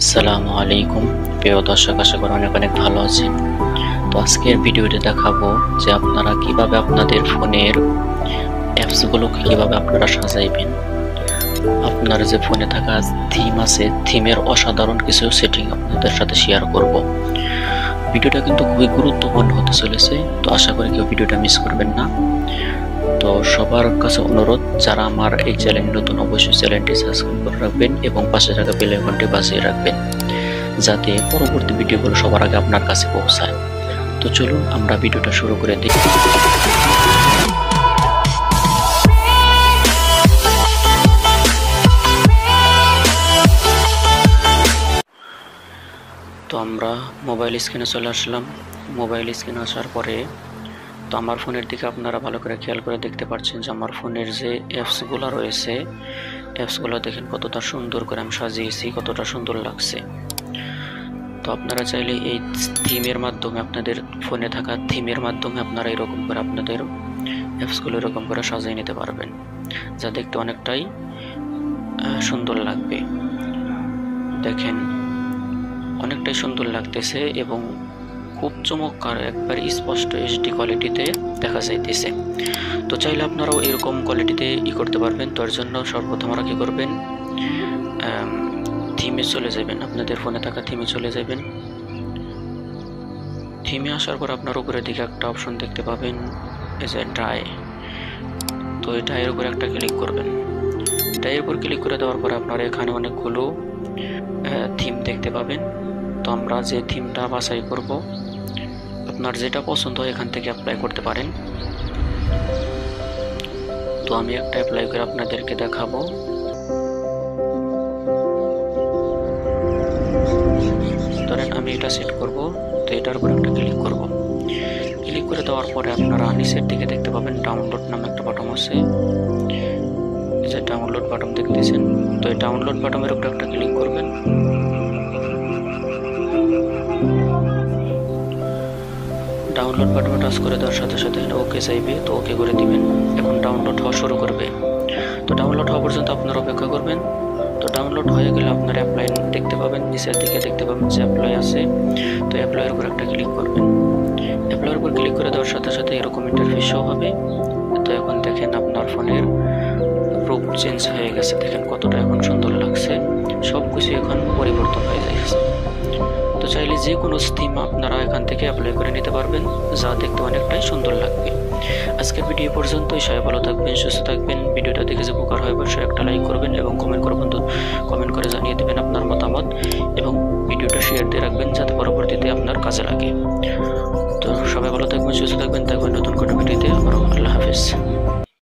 আসসালামু আলাইকুম প্রিয় দর্শক, আশা করি অনেক অনেক ভালো আছেন। তো আজকের ভিডিওতে দেখাবো যে আপনারা কিভাবে আপনাদের ফোনের অ্যাপসগুলোকে কিভাবে আপনারা সাজাইবেন। আপনার যে ফোনে থাকা থিম আছে, থিমের অসাধারণ কিছু সেটিং আপনাদের সাথে শেয়ার করব। ভিডিওটা কিন্তু খুবই গুরুত্বপূর্ণ হতে চলেছে, তো আশা করি কেউ ভিডিওটা মিস করবেন না। তো সবার কাছে অনুরোধ, যারা আমার এই চ্যানেল নতুন অবশ্যই চ্যানেলটি সাবস্ক্রাইব করে রাখবেন এবং পাশে থাকা বেল আইকনটি বাজিয়ে রাখবেন, যাতে পরবর্তী ভিডিওগুলো সবার আগে আপনার কাছে পৌঁছায়। তো চলুন আমরা ভিডিওটা শুরু করে দিই। তো আমরা মোবাইল স্ক্রিনে চলে আসলাম। মোবাইল স্ক্রিনে আসার পরে তো আমার ফোনের দিকে আপনারা ভালো করে খেয়াল করে দেখতে পাচ্ছেন যে আমার ফোনের যে অ্যাপসগুলো রয়েছে, অ্যাপসগুলো দেখেন কতটা সুন্দর করে আমি সাজিয়েছি, কতটা সুন্দর লাগছে। তো আপনারা চাইলে এই থিমের মাধ্যমে, আপনাদের ফোনে থাকা থিমের মাধ্যমে আপনারা এরকম করে আপনাদের অ্যাপসগুলো এরকম করে সাজিয়ে নিতে পারবেন, যা দেখতে অনেকটাই সুন্দর লাগবে। দেখেন অনেকটাই সুন্দর লাগতেছে এবং খুব চমৎকার, একবার স্পষ্ট এইচডি কোয়ালিটিতে দেখা যাইতেছে। তো চাইলে আপনারাও এরকম কোয়ালিটিতে করতে পারবেন। তো এর জন্য সর্বপ্রথম আপনারা কি করবেন, থিমে চলে যাবেন, আপনাদের ফোনে থাকা থিমে চলে যাবেন। থিমে আসার পর আপনার উপরের দিকে একটা অপশন দেখতে পাবেন, এই যে ড্রাই। তো এই ড্রাইয়ের উপরে একটা ক্লিক করবেন। ড্রাইয়ের উপর ক্লিক করে দেওয়ার পর আপনারা এখানে অনেকগুলো থিম দেখতে পাবেন। তো আমরা যে থিমটা বাছাই করব, আপনার যেটা পছন্দ হয় এখান থেকে অ্যাপ্লাই করতে পারেন। তো আমি একটা অ্যাপ্লাই করে আপনাদেরকে দেখাবো। ধরেন আমি এটা সেট করব, তো এটার উপর একটা ক্লিক করব। ক্লিক করে দেওয়ার পরে আপনারা নিচের দিকে দেখতে পাবেন ডাউনলোড নামে একটা বাটন আছে, এই যে ডাউনলোড বাটন দেখতেছেন। তো এই ডাউনলোড বাটনের উপর একটা ক্লিক করবেন। ডাউনলোড বাটনে টাচ করে দেওয়ার সাথে সাথে ওকে চাইবে, তো ওকে করে দিবেন। এখন ডাউনলোড হওয়া শুরু করবে। তো ডাউনলোড হওয়া পর্যন্ত আপনারা অপেক্ষা করবেন। তো ডাউনলোড হয়ে গেলে আপনার অ্যাপ্লাই দেখতে পাবেন, নিচের দিকে দেখতে পাবেন যে অ্যাপ্লাই আছে। তো অ্যাপ্লাইয়ের উপর একটা ক্লিক করবেন। অ্যাপ্লাইয়ের উপর ক্লিক করে দেওয়ার সাথে সাথে এরকম ইন্টারফেস শো হবে। তো এখন দেখেন আপনার ফোনের রূপ চেঞ্জ হয়ে গেছে, দেখেন কতটা এখন সুন্দর লাগছে, সব কিছু এখন পরিবর্তন হয়ে যাচ্ছে। তো চাইলে যে কোনো থিম আপনারা এখান থেকে অ্যাপ্লাই করে নিতে পারবেন, যা দেখতে অনেকটাই সুন্দর লাগবে। আজকের ভিডিও পর্যন্তই। সবাই ভালো থাকবেন, সুস্থ থাকবেন। ভিডিওটা দেখে যে উপকার হয় অবশ্যই একটা লাইক করবেন এবং কমেন্ট করে জানিয়ে দেবেন আপনার মতামত, এবং ভিডিওটা শেয়ার দিয়ে রাখবেন যাতে পরবর্তীতে আপনার কাজে লাগে। তো সবাই ভালো থাকবেন, সুস্থ থাকবেন। দেখবেন নতুন